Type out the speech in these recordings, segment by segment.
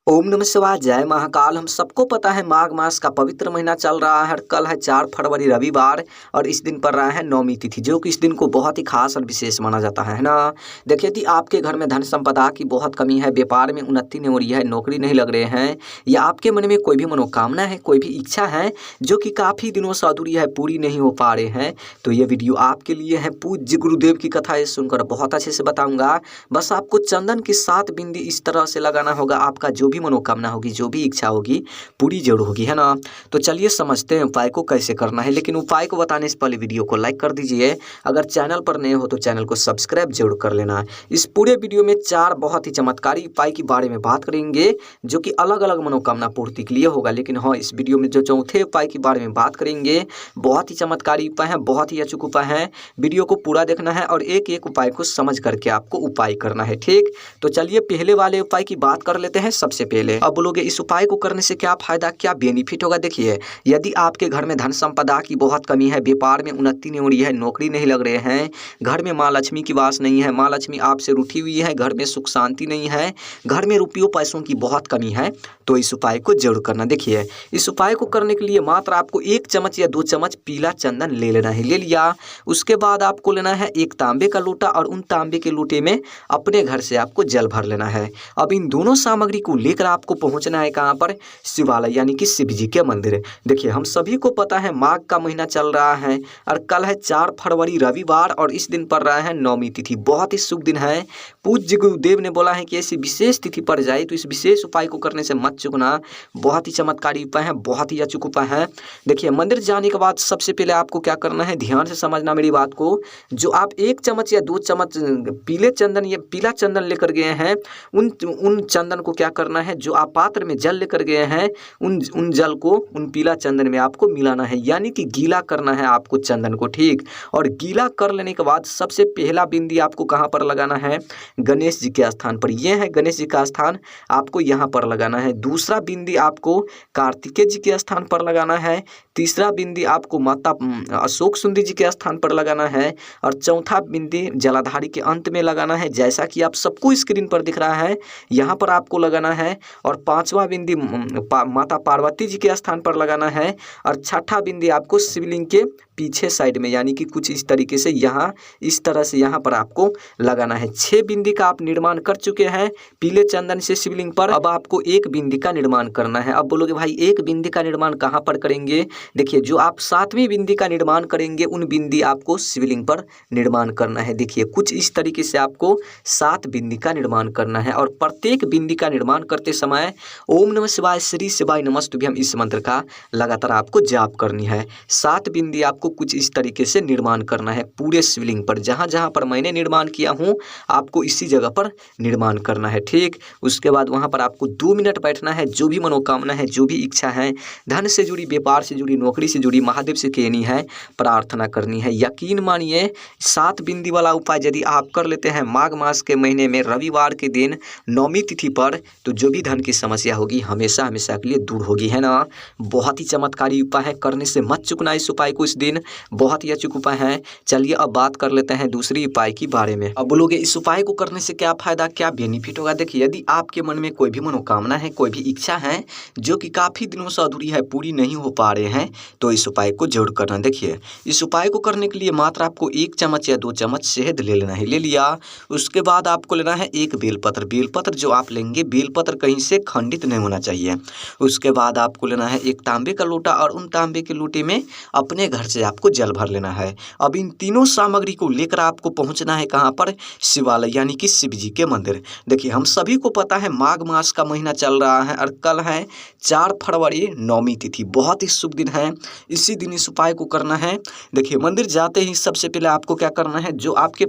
ओम नमः शिवाय, जय महाकाल। हम सबको पता है माघ मास का पवित्र महीना चल रहा है। कल है 4 फरवरी रविवार और इस दिन पड़ रहा है नवमी तिथि, जो कि इस दिन को बहुत ही खास और विशेष माना जाता है ना। देखिए यदि आपके घर में धन संपदा की बहुत कमी है, व्यापार में उन्नति नहीं हो रही है, नौकरी नहीं लग रहे हैं, या आपके मन में कोई भी मनोकामना है, कोई भी इच्छा है जो कि काफ़ी दिनों से अधूरी है, पूरी नहीं हो पा रहे हैं, तो ये वीडियो आपके लिए है। पूज्य गुरुदेव की कथा ये सुनकर बहुत अच्छे से बताऊंगा। बस आपको चंदन की 7 बिंदी इस तरह से लगाना होगा, आपका जो भी मनोकामना होगी, जो भी इच्छा होगी, पूरी जरूर होगी, है ना। तो चलिए समझते हैं उपाय को कैसे करना है। लेकिन उपाय को बताने से पहले वीडियो को लाइक कर दीजिए। अगर चैनल पर नए हो तो चैनल को सब्सक्राइब जरूर कर लेना। इस पूरे वीडियो में 4 बहुत ही चमत्कारी उपाय के बारे में बात करेंगे, जो कि अलग अलग मनोकामना पूर्ति के लिए होगा। लेकिन हाँ, इस वीडियो में जो चौथे उपाय के बारे में बात करेंगे, बहुत ही चमत्कारी उपाय है, बहुत ही अचूक उपाय है। वीडियो को पूरा देखना है और एक एक उपाय को समझ करके आपको उपाय करना है, ठीक। तो चलिए पहले वाले उपाय की बात कर लेते हैं। सबसे पहले अब बोलोगे इस उपाय को करने से क्या फायदा, क्या बेनिफिट होगा। देखिए यदि आपके घर में धन संपदा की बहुत कमी है, व्यापार में उन्नति नहीं हो रही है, नौकरी नहीं लग रहे हैं, घर में माँ लक्ष्मी की वास नहीं है, माँ लक्ष्मी आपसे रूठी हुई है, घर में सुख शांति नहीं है, घर में रुपयों पैसों की बहुत कमी है, तो इस उपाय को जरूर करना। देखिए इस उपाय को करने के लिए मात्र आपको 1 चम्मच या 2 चम्मच पीला चंदन ले लेना है। ले लिया, उसके बाद आपको लेना है एक तांबे का लोटा और उन तांबे के लोटे में अपने घर से आपको जल भर लेना है। अब इन दोनों सामग्री को लेकर आपको पहुंचना है कहाँ पर, शिवालय यानी कि शिव जी के मंदिर। देखिए हम सभी को पता है माघ का महीना चल रहा है और कल है 4 फरवरी रविवार और इस दिन पड़ रहा है नवमी तिथि, बहुत ही शुभ दिन है। पूज्य गुरुदेव ने बोला है कि ऐसी विशेष तिथि पड़ जाए तो इस विशेष उपाय को करने से मत चूकना। बहुत ही चमत्कारी उपाय है, बहुत ही अचूक उपाय है। देखिए मंदिर जाने के बाद सबसे पहले आपको क्या करना है, ध्यान से समझना मेरी बात को। जो आप 1 चम्मच या 2 चम्मच पीले चंदन या पीला चंदन लेकर गए हैं, उन चंदन को क्या करना है, जो आप पात्र में जल लेकर गए हैं, उन जल को उन पीला चंदन में आपको मिलाना है, यानी कि गीला करना है आपको चंदन को, ठीक। और गीला कर लेने के बाद सबसे पहला बिंदी आपको कहाँ पर लगाना है, गणेश जी के स्थान पर। यह है गणेश जी का स्थान, आपको यहाँ पर लगाना है। दूसरा बिंदी आपको कार्तिकेय जी के स्थान पर लगाना है। तीसरा बिंदी आपको माता अशोक सुंदरी जी के स्थान पर लगाना है और चौथा बिंदी जलाधारी के अंत में लगाना है, जैसा कि आप सबको स्क्रीन पर दिख रहा है, यहाँ पर आपको लगाना है। और 5वां बिंदी माता पार्वती जी के स्थान पर लगाना है और 6ठा बिंदी आपको शिवलिंग के पीछे साइड में, यानी कि कुछ इस तरीके से यहाँ इस तरह से यहाँ पर आपको लगाना है। 6 बिंदी का आप निर्माण कर चुके हैं पीले चंदन से शिवलिंग पर। अब आपको 1 बिंदी का निर्माण करना है। अब बोलोगे भाई 1 बिंदी का निर्माण कहाँ पर करेंगे। देखिए जो आप 7वीं बिंदी का निर्माण करेंगे उन बिंदी आपको शिवलिंग पर निर्माण करना है। देखिए कुछ इस तरीके से आपको 7 बिंदी का निर्माण करना है और प्रत्येक बिंदी का निर्माण करते समय ओम नमः शिवाय श्री शिवाय नमस्तुभ्यम इस मंत्र का लगातार आपको जाप करनी है। 7 बिंदी आपको कुछ इस तरीके से निर्माण करना है पूरे शिवलिंग पर। जहाँ जहाँ पर मैंने निर्माण किया हूँ आपको इसी जगह पर निर्माण करना है, ठीक। उसके बाद वहाँ पर आपको 2 मिनट बैठना है। जो भी मनोकामना है, जो भी इच्छा है, धन से जुड़ी, व्यापार से जुड़ी, नौकरी से जुड़ी, महादेव से कहनी है, प्रार्थना करनी है। यकीन मानिए 7 बिंदी वाला उपाय यदि आप कर लेते हैं माघ मास के महीने में रविवार के दिन नवमी तिथि पर, तो जो भी धन की समस्या होगी हमेशा हमेशा के लिए दूर होगी, है ना। बहुत ही चमत्कारी उपाय है, करने से मत चूकना इस उपाय को। इस दिन बहुत ही अचूक उपाय है। चलिए अब बात कर लेते हैं दूसरी उपाय के बारे में। अब बोलोगे इस उपाय को करने से क्या फायदा, क्या बेनिफिट होगा। देखिए यदि आपके मन में कोई भी मनोकामना है, कोई भी इच्छा है जो कि काफ़ी दिनों से अधूरी है, पूरी नहीं हो पा रहे हैं, तो इस उपाय को जरूर करना। देखिए इस उपाय को करने के लिए मात्र आपको 1 चम्मच या 2 चम्मच शहद ले लेना है। ले लिया, उसके बाद आपको लेना है एक बेलपत्र। बेलपत्र जो आप लेंगे, बेलपत्र कहीं से खंडित नहीं होना चाहिए। उसके बाद आपको लेना है एक तांबे का लोटा और उन तांबे के लोटे में अपने घर से आपको जल भर लेना है। अब इन तीनों सामग्री को लेकर आपको पहुंचना है कहाँ पर, शिवालय यानी कि शिव जी के मंदिर। देखिए हम सभी को पता है माघ मास का महीना चल रहा है और कल है 4 फरवरी नवमी तिथि, बहुत ही शुभ दिन है। इसी दिन इस उपाय को करना है। देखिए मंदिर जाते ही सबसे पहले आपको क्या करना है, जो आपके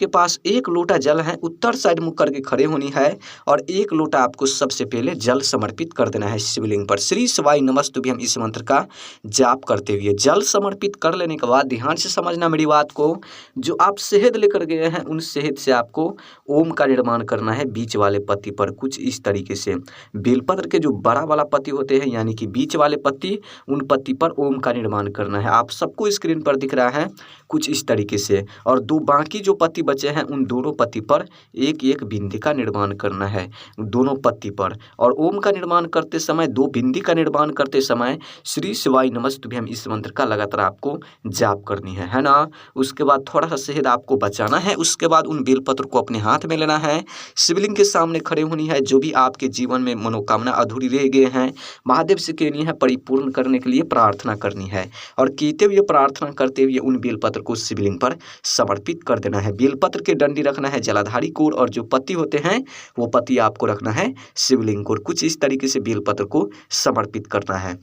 पास 1 लोटा जल है, उत्तर साइड मुख करके खड़े होनी है और 1 लोटा आपको सबसे पहले जल समर्पित कर देना है शिवलिंग पर। श्री शिवाय नमस्तुभ्यम इस मंत्र का जाप करते हुए जल समर्पित कर लेने के बाद ध्यान से समझना मेरी बात को। जो आप शहद लेकर गए हैं उन शहद से आपको ओम का निर्माण करना है बीच वाले पत्ती पर, कुछ इस तरीके से। बेलपत्र के जो बड़ा वाला पत्ती होते हैं यानी कि बीच वाले पत्ती, उन पत्ती पर ओम का निर्माण करना है। आप सबको स्क्रीन पर दिख रहा है कुछ इस तरीके से। और 2 बाकी जो पत्ती बचे हैं उन दोनों पत्ती पर 1-1 बिंदी का निर्माण करना करना है दोनों पत्ती पर। और ओम का निर्माण करते समय, 2 बिंदी का निर्माण करते समय श्री शिवाय नमस्तुभ्यम इस मंत्र का लगातार आपको जाप करनी है ना। उसके बाद थोड़ा सा शहद आपको बचाना है। उसके बाद उन बेलपत्र को अपने हाथ में लेना है, शिवलिंग के सामने खड़े होनी है। जो भी आपके जीवन में मनोकामना अधूरी रह गए हैं, महादेव से कहनी है, परिपूर्ण करने के लिए प्रार्थना करनी है। और कहते हुए, प्रार्थना करते हुए उन बेलपत्र को शिवलिंग पर समर्पित कर देना है। बेलपत्र के डंडी रखना है जलाधारी को, और जो पत्ती होते हैं वो पत्ती आपको रखना है शिवलिंग को। कुछ इस तरीके से बेलपत्र को समर्पित करना है।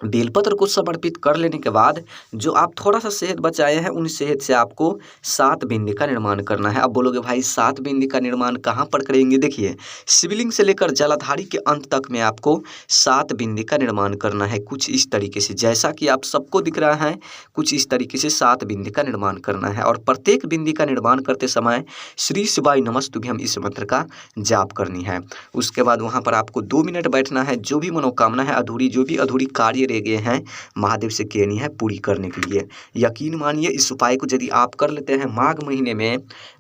बेलपत्र को समर्पित कर लेने के बाद जो आप थोड़ा सा शहद बचाए हैं, उन शहद से आपको 7 बिंदी का निर्माण करना है। अब बोलोगे भाई 7 बिंदी का निर्माण कहाँ पर करेंगे? देखिए, शिवलिंग से लेकर जलाधारी के अंत तक में आपको 7 बिंदी का निर्माण करना है। कुछ इस तरीके से, जैसा कि आप सबको दिख रहा है, कुछ इस तरीके से 7 बिंदी का निर्माण करना है। और प्रत्येक बिंदी का निर्माण करते समय श्री शिवाय नमस्तुभ्यम इस मंत्र का जाप करनी है। उसके बाद वहाँ पर आपको 2 मिनट बैठना है। जो भी मनोकामना है अधूरी, जो भी अधूरी कार्य रह गए हैं, महादेव से कहनी है पूरी करने के लिए। यकीन मानिए, इस उपाय को यदि आप कर लेते हैं माघ महीने में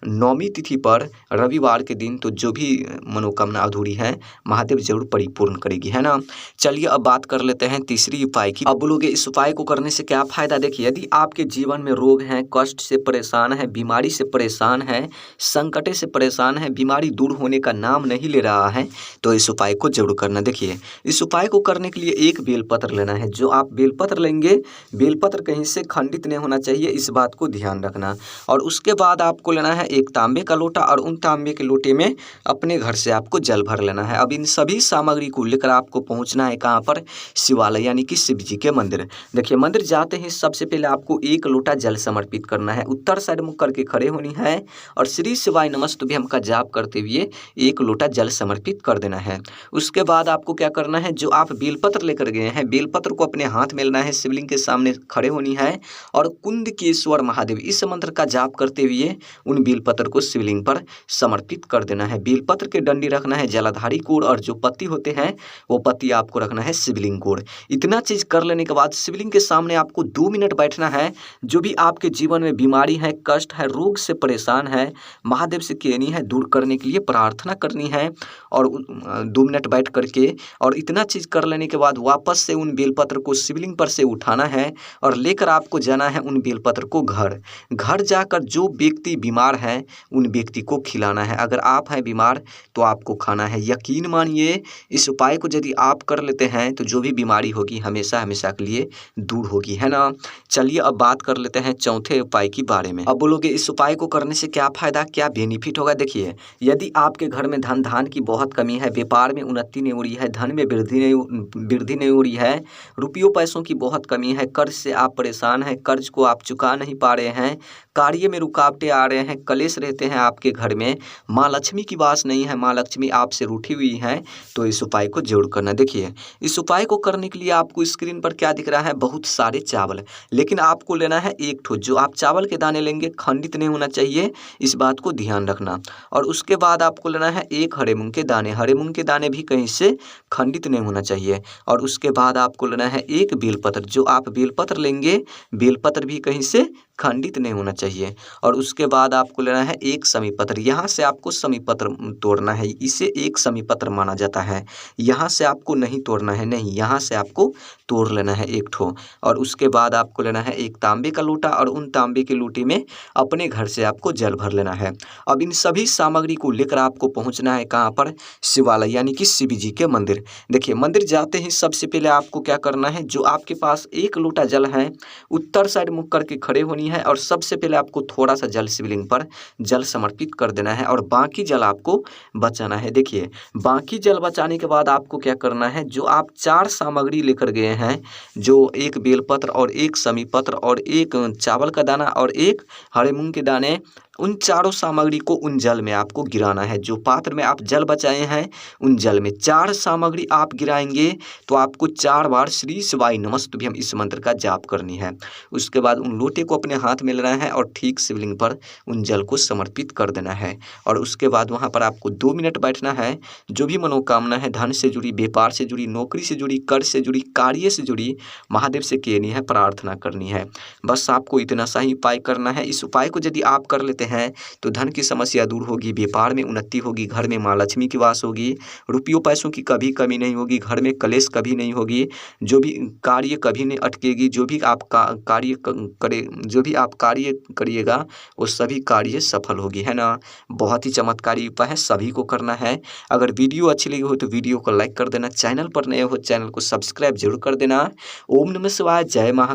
9वीं तिथि पर रविवार के दिन, तो जो भी मनोकामना अधूरी है महादेव जरूर परिपूर्ण करेगी, है ना। चलिए अब बात कर लेते हैं तीसरी उपाय की। अब बोलोगे इस उपाय को करने से क्या फायदा? देखिए, यदि आपके जीवन में रोग हैं, कष्ट से परेशान है, बीमारी से परेशान है, संकटे से परेशान है, बीमारी दूर होने का नाम नहीं ले रहा है, तो इस उपाय को जरूर करना। देखिए, इस उपाय को करने के लिए एक बेलपत्र लेना है। जो आप बेलपत्र लेंगे, बेलपत्र कहीं से खंडित नहीं होना चाहिए, इस बात को ध्यान रखना। और उसके बाद आपको लेना है एक तांबे का लोटा, और उन तांबे के लोटे में अपने घर से आपको जल भर लेना है। अब इन सभी सामग्री को लेकर आपको पहुंचना है कहाँ पर? शिवालय, यानी कि शिव जी के मंदिर। देखिए, मंदिर जाते ही सबसे पहले आपको 1 लोटा जल समर्पित करना है। उत्तर साइड मुख करके खड़े होनी है और श्री शिवाय नमस्तुभ्यम का जाप करते हुए 1 लोटा जल समर्पित कर देना है। उसके बाद आपको क्या करना है? जो आप बेलपत्र लेकर गए हैं, बेलपत्र को अपने हाथ में लेना है, शिवलिंग के सामने खड़े होनी है और कुंदकेश्वर महादेव इस मंत्र का जाप करते हुए उन बेलपत्र को शिवलिंग पर समर्पित कर देना है। बेलपत्र के डंडी रखना है जलाधारी कोर, और जो पत्ती होते हैं वो पत्ती आपको रखना है शिवलिंग कोर। इतना चीज कर लेने के बाद शिवलिंग के सामने आपको 2 मिनट बैठना है। जो भी आपके जीवन में बीमारी है, कष्ट है, रोग से परेशान है, महादेव से कहनी है, दूर करने के लिए प्रार्थना करनी है। और 2 मिनट बैठ करके, और इतना चीज कर लेने के बाद वापस से उन बेलपत्र को शिवलिंग पर से उठाना है और लेकर आपको जाना है उन बेलपत्र को घर जाकर जो व्यक्ति बीमार है उन व्यक्ति को खिलाना है। अगर आप हैं बीमार तो आपको खाना है। यकीन मानिए, इस उपाय को यदि आप कर लेते हैं तो जो भी बीमारी होगी हमेशा हमेशा के लिए दूर होगी, है ना। चलिए अब बात कर लेते हैं चौथे उपाय के बारे में। अब बोलोगे इस उपाय को करने से क्या फायदा, क्या बेनिफिट होगा? देखिए, यदि आपके घर में धन की बहुत कमी है, व्यापार में उन्नति नहीं हो रही है, धन में वृद्धि नहीं हो रही है, रुपयों पैसों की बहुत कमी है, कर्ज से आप परेशान हैं, कर्ज को आप चुका नहीं पा रहे हैं, कार्य में रुकावटें आ रहे हैं, कलेश रहते हैं आपके घर में, माँ लक्ष्मी की वास नहीं है, माँ लक्ष्मी आपसे रूठी हुई हैं, तो इस उपाय को जरूर करना। देखिए, इस उपाय को करने के लिए आपको स्क्रीन पर क्या दिख रहा है? बहुत सारे चावल, लेकिन आपको लेना है 1 ठो। जो आप चावल के दाने लेंगे खंडित नहीं होना चाहिए, इस बात को ध्यान रखना। और उसके बाद आपको लेना है 1 हरे मूंग के दाने। हरे मूंग के दाने भी कहीं से खंडित नहीं होना चाहिए। और उसके बाद आपको लेना है 1 बेलपत्र। जो आप बेलपत्र लेंगे, बेलपत्र भी कहीं से खंडित नहीं होना चाहिए। और उसके बाद आपको लेना है 1 समीपत्र। यहाँ से आपको समीपत्र तोड़ना है, इसे 1 समीपत्र माना जाता है। यहाँ से आपको नहीं तोड़ना है, नहीं, यहाँ से आपको तोड़ लेना है 1 ठो। और उसके बाद आपको लेना है 1 तांबे का लोटा, और उन तांबे के लोटे में अपने घर से आपको जल भर लेना है। अब इन सभी सामग्री को लेकर आपको पहुँचना है कहाँ पर? शिवालय, यानी कि शिव जी के मंदिर। देखिए, मंदिर जाते ही सबसे पहले आपको क्या करना है? जो आपके पास 1 लोटा जल है, उत्तर साइड मुख करके खड़े होनी है, और सबसे पहले आपको थोड़ा सा जल शिवलिंग पर जल समर्पित कर देना है, और बाकी जल आपको बचाना है। देखिए, बाकी जल बचाने के बाद आपको क्या करना है? जो आप 4 सामग्री लेकर गए हैं, जो 1 बेलपत्र और 1 समीपत्र और 1 चावल का दाना और 1 हरे मूंग के दाने, उन चारों सामग्री को उन जल में आपको गिराना है। जो पात्र में आप जल बचाए हैं उन जल में 4 सामग्री आप गिराएंगे तो आपको 4 बार श्री शिवाय नमस्तुभ्यम इस मंत्र का जाप करनी है। उसके बाद उन लोटे को अपने हाथ में लेना है और ठीक शिवलिंग पर उन जल को समर्पित कर देना है। और उसके बाद वहाँ पर आपको 2 मिनट बैठना है। जो भी मनोकामना है, धन से जुड़ी, व्यापार से जुड़ी, नौकरी से जुड़ी, कर्ज से जुड़ी, कार्य से जुड़ी, महादेव से कहनी है, प्रार्थना करनी है। बस आपको इतना सा ही उपाय करना है। इस उपाय को यदि आप कर लेते करते हैं तो धन की समस्या दूर होगी, व्यापार में उन्नति होगी, घर में माँ लक्ष्मी की वास होगी, रुपयों पैसों की कभी कमी नहीं होगी, घर में कलेश कभी नहीं होगी, जो भी कार्य कभी नहीं अटकेगी, जो भी आप कार्य करिएगा वो सभी कार्य सफल होगी, है ना। बहुत ही चमत्कारी उपाय है, सभी को करना है। अगर वीडियो अच्छी लगी हो तो वीडियो को लाइक कर देना, चैनल पर नए हो चैनल को सब्सक्राइब जरूर कर देना। ओम नमः शिवाय, जय महाकाल।